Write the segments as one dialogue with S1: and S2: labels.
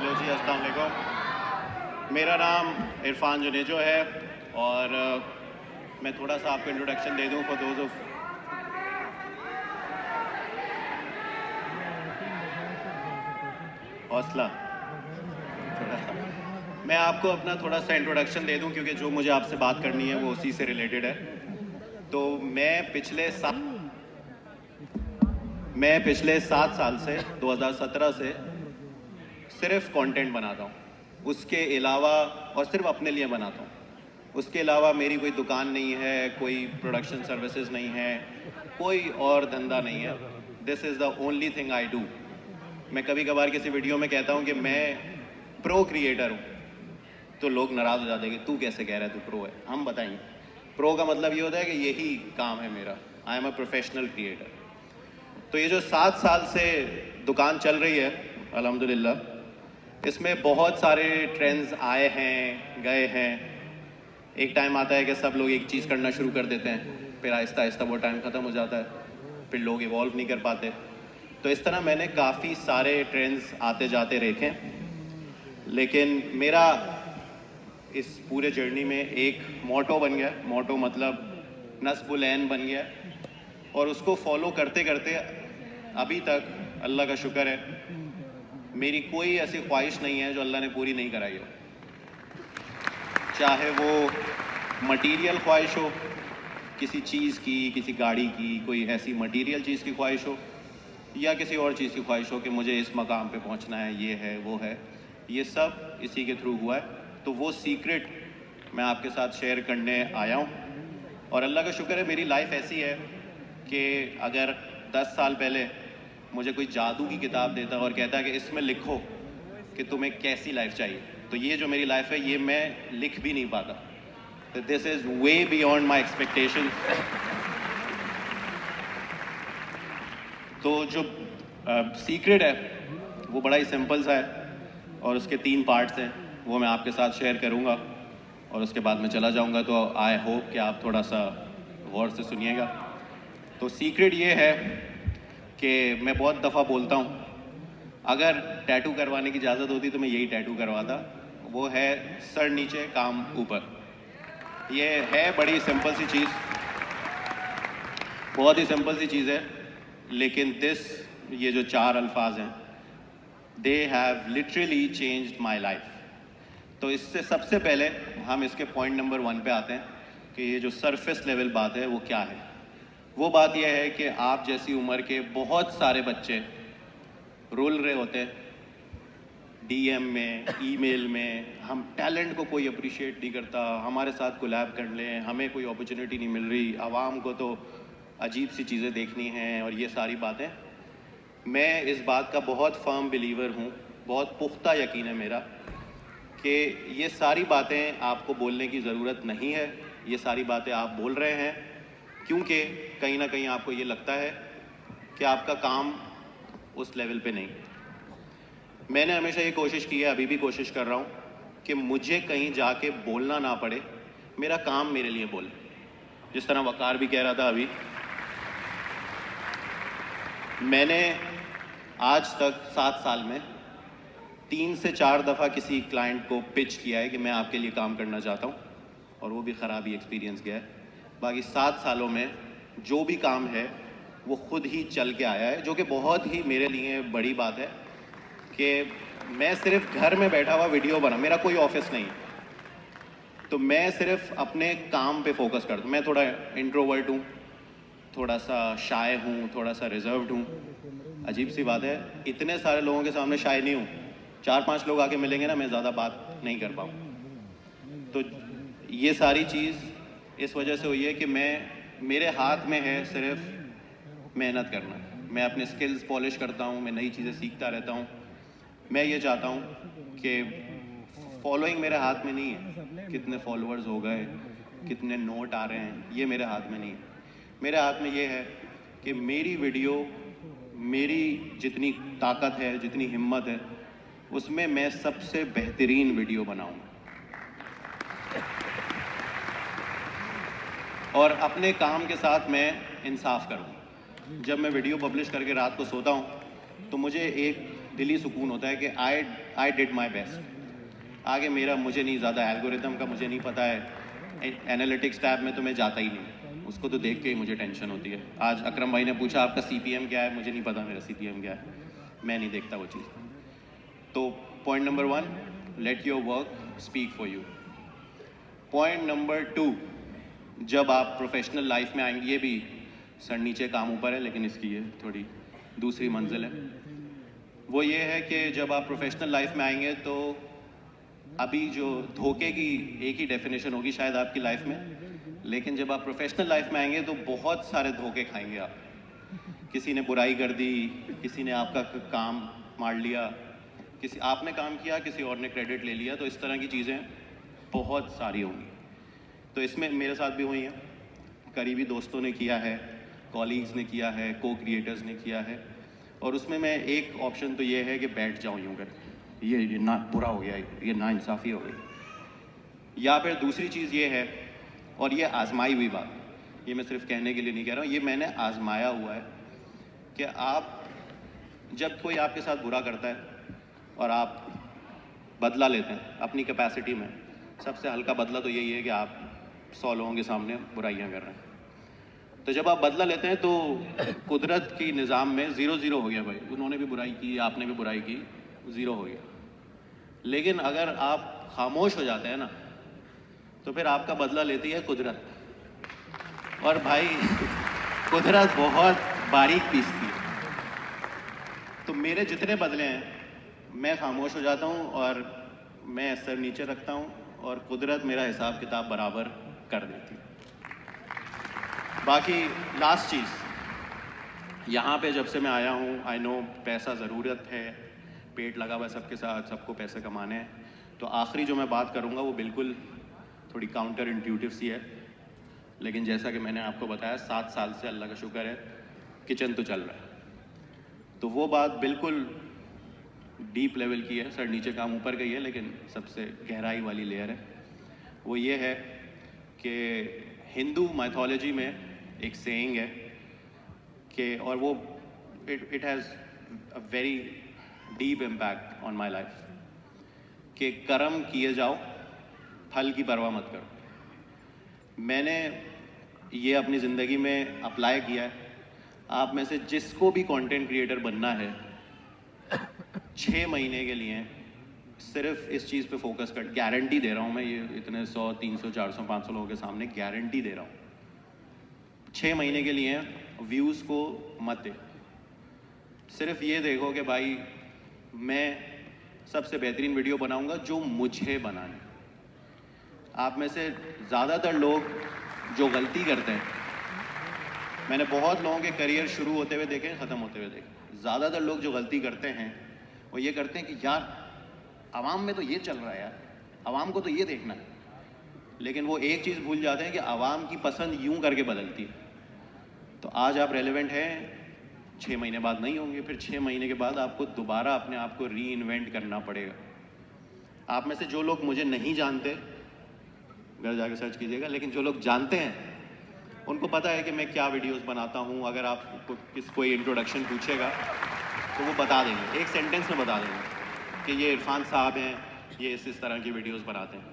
S1: Hello जी, अस्सलाम वालेकुम। मेरा नाम इरफान जुनेजो है और मैं थोड़ा सा आपको इंट्रोडक्शन दे दूं फॉर दोज ऑफ हौसला। मैं आपको अपना थोड़ा सा इंट्रोडक्शन दे दूं क्योंकि जो मुझे आपसे बात करनी है वो उसी से रिलेटेड है। तो मैं पिछले 7 साल से 2017 से सिर्फ कंटेंट बनाता हूँ। उसके अलावा और सिर्फ अपने लिए बनाता हूँ। उसके अलावा मेरी कोई दुकान नहीं है, कोई प्रोडक्शन सर्विसेज नहीं है, कोई और धंधा नहीं है। This is the only thing I do. मैं कभी कभार किसी वीडियो में कहता हूँ कि मैं प्रो क्रिएटर हूँ, तो लोग नाराज़ हो जाते हैं कि तू कैसे कह रहा है तू प्रो है। हम बताएंगे प्रो का मतलब ये होता है कि यही काम है मेरा। I am a professional creator. तो ये जो 7 साल से दुकान चल रही है अल्हम्दुलिल्लाह, इसमें बहुत सारे ट्रेंड्स आए हैं, गए हैं। एक टाइम आता है कि सब लोग एक चीज़ करना शुरू कर देते हैं, फिर आहिस्ता आहिस्ता वो टाइम ख़त्म हो जाता है, फिर लोग इवॉल्व नहीं कर पाते। तो इस तरह मैंने काफ़ी सारे ट्रेंड्स आते जाते देखे, लेकिन मेरा इस पूरे जर्नी में एक मोटो बन गया। मोटो मतलब नस्बुल ऐन बन गया, और उसको फॉलो करते करते अभी तक अल्लाह का शुक्र है मेरी कोई ऐसी ख्वाहिश नहीं है जो अल्लाह ने पूरी नहीं कराई हो। चाहे वो मटीरियल ख्वाहिश हो, किसी चीज़ की, किसी गाड़ी की, कोई ऐसी मटीरियल चीज़ की ख्वाहिश हो, या किसी और चीज़ की ख्वाहिश हो कि मुझे इस मकाम पे पहुंचना है, ये है वो है, ये सब इसी के थ्रू हुआ है। तो वो सीक्रेट मैं आपके साथ शेयर करने आया हूँ। और अल्लाह का शुक्र है मेरी लाइफ ऐसी है कि अगर 10 साल पहले मुझे कोई जादू की किताब देता और कहता कि इसमें लिखो कि तुम्हें कैसी लाइफ चाहिए, तो ये जो मेरी लाइफ है ये मैं लिख भी नहीं पाता। तो this is way beyond my expectation. तो जो सीक्रेट है वो बड़ा ही सिंपल सा है, और उसके 3 पार्ट्स हैं, वो मैं आपके साथ शेयर करूँगा और उसके बाद मैं चला जाऊँगा। तो आई होप कि आप थोड़ा सा गौर से सुनिएगा। तो सीक्रेट ये है कि मैं बहुत दफ़ा बोलता हूँ, अगर टैटू करवाने की इजाज़त होती तो मैं यही टैटू करवाता। वो है सर नीचे काम ऊपर। ये है बड़ी सिंपल सी चीज़, बहुत ही सिंपल सी चीज़ है, लेकिन ये जो 4 अल्फाज हैं, they have literally changed my life. तो इससे सबसे पहले हम इसके पॉइंट नंबर 1 पे आते हैं कि ये जो सरफेस लेवल बात है वो क्या है। वो बात यह है कि आप जैसी उम्र के बहुत सारे बच्चे रुल रहे होते हैं डीएम में, ईमेल में, हम टैलेंट को कोई अप्रिशिएट नहीं करता, हमारे साथ कोलैब कर लें, हमें कोई अपॉर्चुनिटी नहीं मिल रही, आवाम को तो अजीब सी चीज़ें देखनी हैं और ये सारी बातें। मैं इस बात का बहुत फर्म बिलीवर हूँ, बहुत पुख्ता यकीन है मेरा कि ये सारी बातें आपको बोलने की ज़रूरत नहीं है। ये सारी बातें आप बोल रहे हैं क्योंकि कहीं ना कहीं आपको ये लगता है कि आपका काम उस लेवल पे नहीं। मैंने हमेशा ये कोशिश की है, अभी भी कोशिश कर रहा हूँ कि मुझे कहीं जाके बोलना ना पड़े, मेरा काम मेरे लिए बोले। जिस तरह वकार भी कह रहा था अभी, मैंने आज तक 7 साल में 3 से 4 दफ़ा किसी क्लाइंट को पिच किया है कि मैं आपके लिए काम करना चाहता हूँ, और वो भी ख़राब ही एक्सपीरियंस गया है। बाकी 7 सालों में जो भी काम है वो खुद ही चल के आया है, जो कि बहुत ही मेरे लिए बड़ी बात है कि मैं सिर्फ घर में बैठा हुआ वीडियो बना, मेरा कोई ऑफिस नहीं, तो मैं सिर्फ अपने काम पे फोकस करता हूँ। मैं थोड़ा इंट्रोवर्ट हूँ, थोड़ा सा शाय हूँ, थोड़ा सा रिजर्व्ड हूँ। अजीब सी बात है, इतने सारे लोगों के सामने शाय नहीं हूँ। 4-5 लोग आके मिलेंगे ना, मैं ज़्यादा बात नहीं कर पाऊँ। तो ये सारी चीज़ इस वजह से हुई है कि मेरे हाथ में है सिर्फ मेहनत करना। मैं अपने स्किल्स पॉलिश करता हूँ, मैं नई चीज़ें सीखता रहता हूँ। मैं ये चाहता हूँ कि फॉलोइंग मेरे हाथ में नहीं है, कितने फॉलोअर्स हो गए, कितने नोट आ रहे हैं, ये मेरे हाथ में नहीं है। मेरे हाथ में ये है कि मेरी वीडियो, मेरी जितनी ताकत है, जितनी हिम्मत है, उसमें मैं सबसे बेहतरीन वीडियो बनाऊँ और अपने काम के साथ मैं इंसाफ करूँ। जब मैं वीडियो पब्लिश करके रात को सोता हूँ तो मुझे एक दिली सुकून होता है कि आई आई डिड माई बेस्ट। आगे मेरा मुझे नहीं ज़्यादा एल्गोरिदम का मुझे नहीं पता है, एनालिटिक्स टैब में तो मैं जाता ही नहीं, उसको तो देख के ही मुझे टेंशन होती है। आज अकरम भाई ने पूछा आपका CPM क्या है, मुझे नहीं पता मेरा CPM क्या है, मैं नहीं देखता वो चीज़। तो point number 1, let your work speak for you. Point number 2, जब आप प्रोफेशनल लाइफ में आएंगे, ये भी सर नीचे काम ऊपर है लेकिन इसकी ये थोड़ी दूसरी मंजिल है, वो ये है कि जब आप प्रोफेशनल लाइफ में आएंगे तो अभी जो धोखे की एक ही डेफिनेशन होगी शायद आपकी लाइफ में, लेकिन जब आप प्रोफेशनल लाइफ में आएंगे तो बहुत सारे धोखे खाएंगे आप। किसी ने बुराई कर दी, किसी ने आपका काम मार लिया, किसी आपने काम किया किसी और ने क्रेडिट ले लिया, तो इस तरह की चीज़ें बहुत सारी होंगी। तो इसमें मेरे साथ भी हुई हैं, करीबी दोस्तों ने किया है, कॉलीग्स ने किया है, को क्रिएटर्स ने किया है, और उसमें मैं एक ऑप्शन तो ये है कि बैठ जाऊँ यूँ करके, ये ना बुरा हो गया, ये ना इंसाफ़ी हो गई। या फिर दूसरी चीज़ ये है, और ये आजमाई हुई बात, ये मैं सिर्फ कहने के लिए नहीं कह रहा हूँ, ये मैंने आजमाया हुआ है कि आप जब कोई आपके साथ बुरा करता है और आप बदला लेते हैं अपनी कैपेसिटी में, सबसे हल्का बदला तो यही है कि आप 100 लोगों के सामने बुराइयां कर रहे हैं। तो जब आप बदला लेते हैं तो कुदरत की निज़ाम में 0-0 हो गया भाई, उन्होंने भी बुराई की, आपने भी बुराई की, 0 हो गया। लेकिन अगर आप खामोश हो जाते हैं ना, तो फिर आपका बदला लेती है कुदरत, और भाई कुदरत बहुत बारीक पीसती है। तो मेरे जितने बदले हैं, मैं खामोश हो जाता हूँ और मैं सर नीचे रखता हूँ, और कुदरत मेरा हिसाब किताब बराबर कर देती है। बाकी लास्ट चीज़, यहाँ पे जब से मैं आया हूँ, आई नो पैसा ज़रूरत है, पेट लगा हुआ है सबके साथ, सबको पैसे कमाने हैं, तो आखिरी जो मैं बात करूँगा वो बिल्कुल थोड़ी काउंटर इंट्यूटिव सी है, लेकिन जैसा कि मैंने आपको बताया 7 साल से अल्लाह का शुक्र है किचन तो चल रहा है। तो वो बात बिल्कुल डीप लेवल की है, सर नीचे काम ऊपर गई है, लेकिन सबसे गहराई वाली लेयर है। वो ये है कि हिंदू माइथोलॉजी में एक सेइंग है कि, और वो it has a very deep impact on my life, कि कर्म किए जाओ, फल की परवाह मत करो। मैंने ये अपनी ज़िंदगी में अप्लाई किया है। आप में से जिसको भी कंटेंट क्रिएटर बनना है, 6 महीने के लिए सिर्फ इस चीज़ पे फोकस कर, गारंटी दे रहा हूँ मैं, ये इतने 100, 300, 400, 500 लोगों के सामने गारंटी दे रहा हूँ, 6 महीने के लिए व्यूज़ को मत दे। सिर्फ ये देखो कि भाई मैं सबसे बेहतरीन वीडियो बनाऊंगा जो मुझे बनाने। आप में से ज़्यादातर लोग जो गलती करते हैं, मैंने बहुत लोगों के करियर शुरू होते हुए देखे, ख़त्म होते हुए देखे, ज़्यादातर लोग जो गलती करते हैं वो ये करते हैं कि यार आवाम में तो ये चल रहा है, यार आवाम को तो ये देखना है, लेकिन वो एक चीज़ भूल जाते हैं कि आवाम की पसंद यूं करके बदलती है। तो आज आप रेलेवेंट हैं, 6 महीने बाद नहीं होंगे, फिर 6 महीने के बाद आपको दोबारा अपने आप को री इन्वेंट करना पड़ेगा। आप में से जो लोग मुझे नहीं जानते, घर जाकर सर्च कीजिएगा, लेकिन जो लोग जानते हैं उनको पता है कि मैं क्या वीडियोस बनाता हूँ। अगर आपको कोई इंट्रोडक्शन पूछेगा तो वो बता देंगे, एक सेंटेंस में बता देंगे कि ये इरफान साहब हैं, ये इस तरह की वीडियोस बनाते हैं,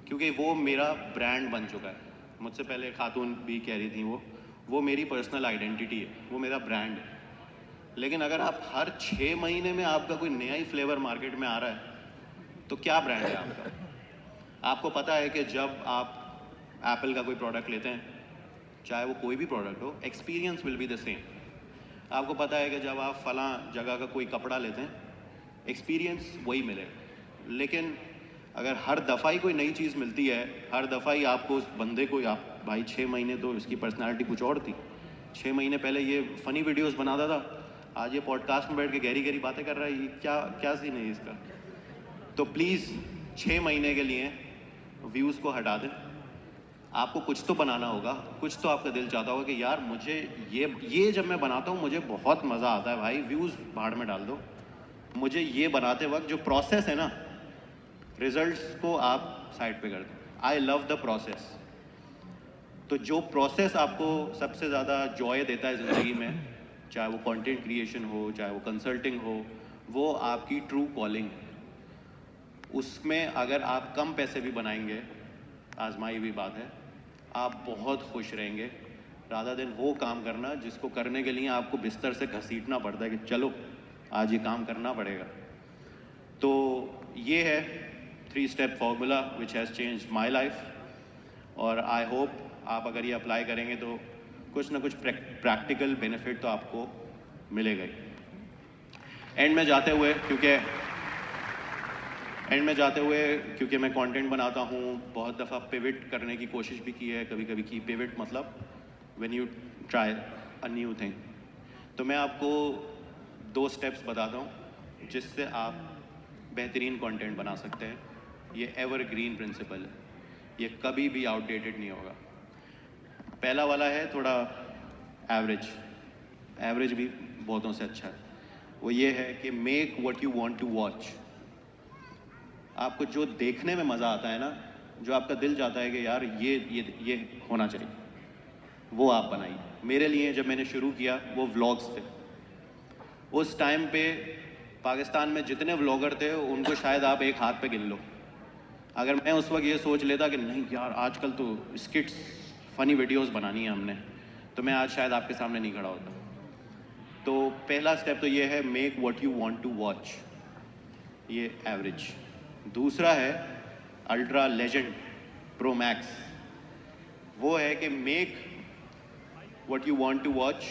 S1: क्योंकि वो मेरा ब्रांड बन चुका है। मुझसे पहले खातून भी कह रही थी, वो मेरी पर्सनल आइडेंटिटी है, वो मेरा ब्रांड है। लेकिन अगर आप हर 6 महीने में आपका कोई नया ही फ्लेवर मार्केट में आ रहा है तो क्या ब्रांड है आपका? आपको पता है कि जब आप एप्पल का कोई प्रोडक्ट लेते हैं, चाहे वो कोई भी प्रोडक्ट हो, experience will be the same. आपको पता है कि जब आप फलां जगह का कोई कपड़ा लेते हैं, एक्सपीरियंस वही मिलेगा। लेकिन अगर हर दफ़ा ही कोई नई चीज़ मिलती है, हर दफ़ा ही आपको उस बंदे को, आप भाई 6 महीने तो इसकी पर्सनालिटी कुछ और थी, 6 महीने पहले ये फ़नी वीडियोस बनाता था, आज ये पॉडकास्ट में बैठ के गहरी गहरी बातें कर रहा है, ये क्या सीन है इसका? तो प्लीज़ 6 महीने के लिए व्यूज़ को हटा दें। आपको कुछ तो बनाना होगा, कुछ तो आपका दिल चाहता होगा कि यार मुझे ये जब मैं बनाता हूँ मुझे बहुत मज़ा आता है भाई, व्यूज़ भाड़ में डाल दो। मुझे ये बनाते वक्त जो प्रोसेस है ना, रिजल्ट्स को आप साइड पे कर दो। I love the process. तो जो प्रोसेस आपको सबसे ज़्यादा जॉय देता है ज़िंदगी में, चाहे वो कंटेंट क्रिएशन हो, चाहे वो कंसल्टिंग हो, वो आपकी ट्रू कॉलिंग है। उसमें अगर आप कम पैसे भी बनाएंगे, आजमाई हुई बात है, आप बहुत खुश रहेंगे रादर देन वो काम करना जिसको करने के लिए आपको बिस्तर से घसीटना पड़ता है कि चलो आज ये काम करना पड़ेगा। तो ये है 3 step formula which has change my life, और आई होप आप अगर ये अप्लाई करेंगे तो कुछ ना कुछ प्रैक्टिकल बेनिफिट तो आपको मिलेगा ही। एंड में जाते हुए क्योंकि मैं कंटेंट बनाता हूँ, बहुत दफ़ा पिविट करने की कोशिश भी की है, कभी कभी की। पिविट मतलब when you try a new thing. तो मैं आपको 2 स्टेप्स बताता हूँ जिससे आप बेहतरीन कंटेंट बना सकते हैं। ये एवरग्रीन प्रिंसिपल है, ये कभी भी आउटडेटेड नहीं होगा। पहला वाला है थोड़ा एवरेज भी बहुतों से अच्छा है। वो ये है कि make what you want to watch. आपको जो देखने में मज़ा आता है ना, जो आपका दिल चाहता है कि यार ये होना चाहिए, वो आप बनाइए। मेरे लिए जब मैंने शुरू किया वो व्लॉग्स थे। उस टाइम पे पाकिस्तान में जितने व्लॉगर थे उनको शायद आप एक हाथ पे गिन लो। अगर मैं उस वक्त ये सोच लेता कि नहीं यार आजकल तो स्किट्स फ़नी वीडियोस बनानी है हमने, तो मैं आज शायद आपके सामने नहीं खड़ा होता। तो पहला स्टेप तो ये है make what you want to watch, ये एवरेज। दूसरा है अल्ट्रा लेजेंड प्रो मैक्स। वो है कि make what you want to watch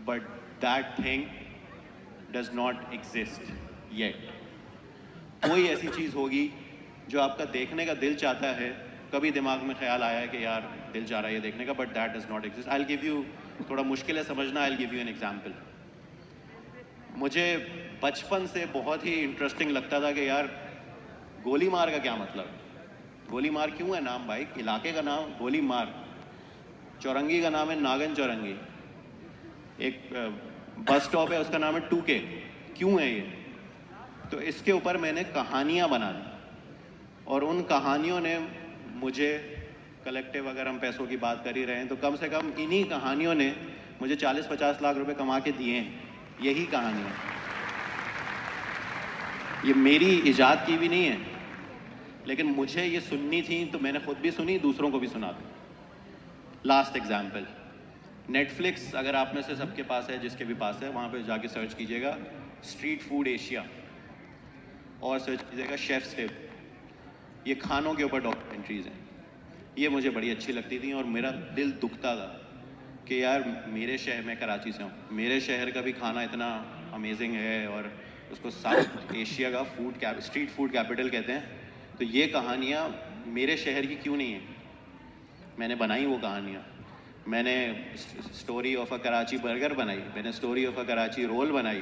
S1: but that thing does not exist yet. कोई ऐसी चीज़ होगी जो आपका देखने का दिल चाहता है, कभी दिमाग में ख्याल आया है कि यार दिल चाह रहा है ये देखने का, but that does not exist. I will give you, थोड़ा मुश्किल है समझना, I will give you an example. मुझे बचपन से बहुत ही इंटरेस्टिंग लगता था कि यार गोली मार का क्या मतलब, गोली मार क्यों है नाम भाई, इलाके का नाम गोली मार। चौरंगी का नाम है नागन चौरंगी, एक बस स्टॉप है उसका नाम है 2K, क्यों है ये? तो इसके ऊपर मैंने कहानियाँ बना दी, और उन कहानियों ने मुझे कलेक्टिव, अगर हम पैसों की बात कर ही रहे हैं तो कम से कम इन्हीं कहानियों ने मुझे 40-50 लाख रुपए कमा के दिए हैं। यही कहानियाँ, ये मेरी इजाद की भी नहीं है, लेकिन मुझे ये सुननी थी तो मैंने खुद भी सुनी, दूसरों को भी सुना दी। लास्ट एग्जाम्पल, नेटफ्लिक्स अगर आप में से सबके पास है, जिसके भी पास है, वहाँ पे जाके सर्च कीजिएगा स्ट्रीट फूड एशिया, और सर्च कीजिएगा शेफ्स टिप। ये खानों के ऊपर डॉक्यूमेंट्रीज़ हैं। ये मुझे बड़ी अच्छी लगती थी और मेरा दिल दुखता था कि यार मेरे शहर, मैं कराची से हूँ, मेरे शहर का भी खाना इतना अमेजिंग है और उसको साउथ एशिया का स्ट्रीट फूड कैपिटल कहते हैं, तो ये कहानियाँ मेरे शहर की क्यों नहीं है? मैंने बनाई वो कहानियाँ। मैंने story of a Karachi burger बनाई, मैंने story of a Karachi roll बनाई।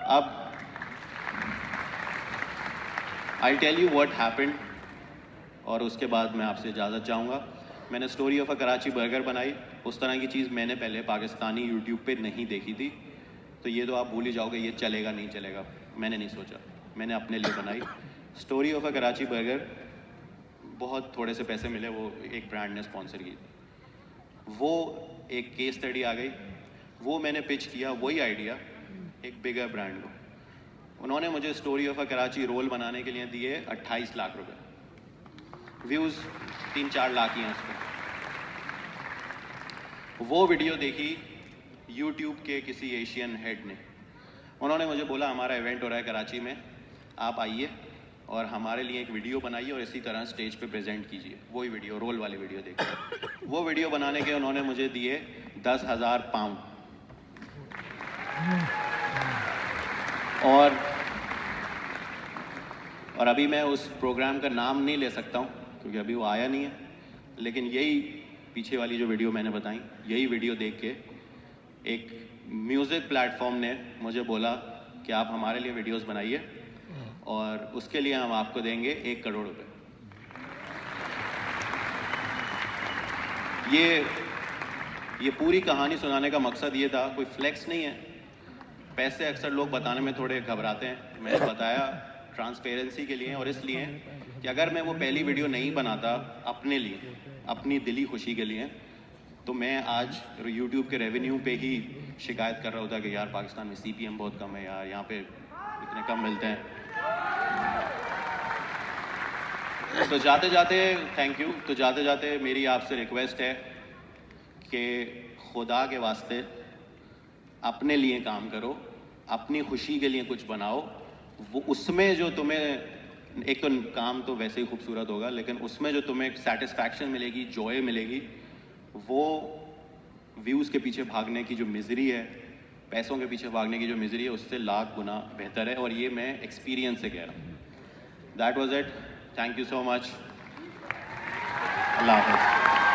S1: अब I tell you what happened, और उसके बाद मैं आपसे इजाज़त चाहूँगा। मैंने story of a Karachi burger बनाई। उस तरह की चीज़ मैंने पहले पाकिस्तानी यूट्यूब पे नहीं देखी थी, तो ये तो आप भूल ही जाओगे ये चलेगा नहीं चलेगा। मैंने नहीं सोचा, मैंने अपने लिए बनाई story of a Karachi burger. बहुत थोड़े से पैसे मिले, वो एक ब्रांड ने स्पॉन्सर की, वो एक केस स्टडी आ गई, वो मैंने पिच किया, वही आइडिया एक बिगर ब्रांड को। उन्होंने मुझे story of a Karachi roll बनाने के लिए दिए 28 लाख रुपए, व्यूज़ 3-4 लाख ही हैं उस पर। वो वीडियो देखी यूट्यूब के किसी एशियन हेड ने, उन्होंने मुझे बोला हमारा इवेंट हो रहा है कराची में, आप आइए और हमारे लिए एक वीडियो बनाइए और इसी तरह स्टेज पे प्रेजेंट कीजिए। वही वीडियो, रोल वाली वीडियो देखिए। वो वीडियो बनाने के उन्होंने मुझे दिए 10,000 पाउंड, और अभी मैं उस प्रोग्राम का नाम नहीं ले सकता हूँ क्योंकि अभी वो आया नहीं है, लेकिन यही पीछे वाली जो वीडियो मैंने बताई, यही वीडियो देख के एक म्यूज़िक प्लेटफॉर्म ने मुझे बोला कि आप हमारे लिए वीडियोस बनाइए और उसके लिए हम आपको देंगे 1 करोड़ रुपए। ये पूरी कहानी सुनाने का मकसद ये था, कोई फ्लेक्स नहीं है। पैसे अक्सर लोग बताने में थोड़े घबराते हैं, मैंने बताया ट्रांसपेरेंसी के लिए, और इसलिए कि अगर मैं वो पहली वीडियो नहीं बनाता अपने लिए, अपनी दिली खुशी के लिए, तो मैं आज यूट्यूब के रेवेन्यू पे ही शिकायत कर रहा होता कि यार पाकिस्तान में CPM बहुत कम है यार, यहाँ पे इतने कम मिलते हैं। तो जाते जाते थैंक यू। तो जाते जाते मेरी आपसे रिक्वेस्ट है कि खुदा के वास्ते अपने लिए काम करो, अपनी खुशी के लिए कुछ बनाओ। वो उसमें जो तुम्हें एक तो काम तो वैसे ही खूबसूरत होगा, लेकिन उसमें जो तुम्हें सेटिस्फैक्शन मिलेगी, जॉय मिलेगी, वो व्यूज़ के पीछे भागने की जो मिजरी है, पैसों के पीछे भागने की जो मिजरी है, उससे लाख गुना बेहतर है। और ये मैं एक्सपीरियंस से कह रहा हूँ। That was it. Thank you so much. अल्लाह हाफ़िज़।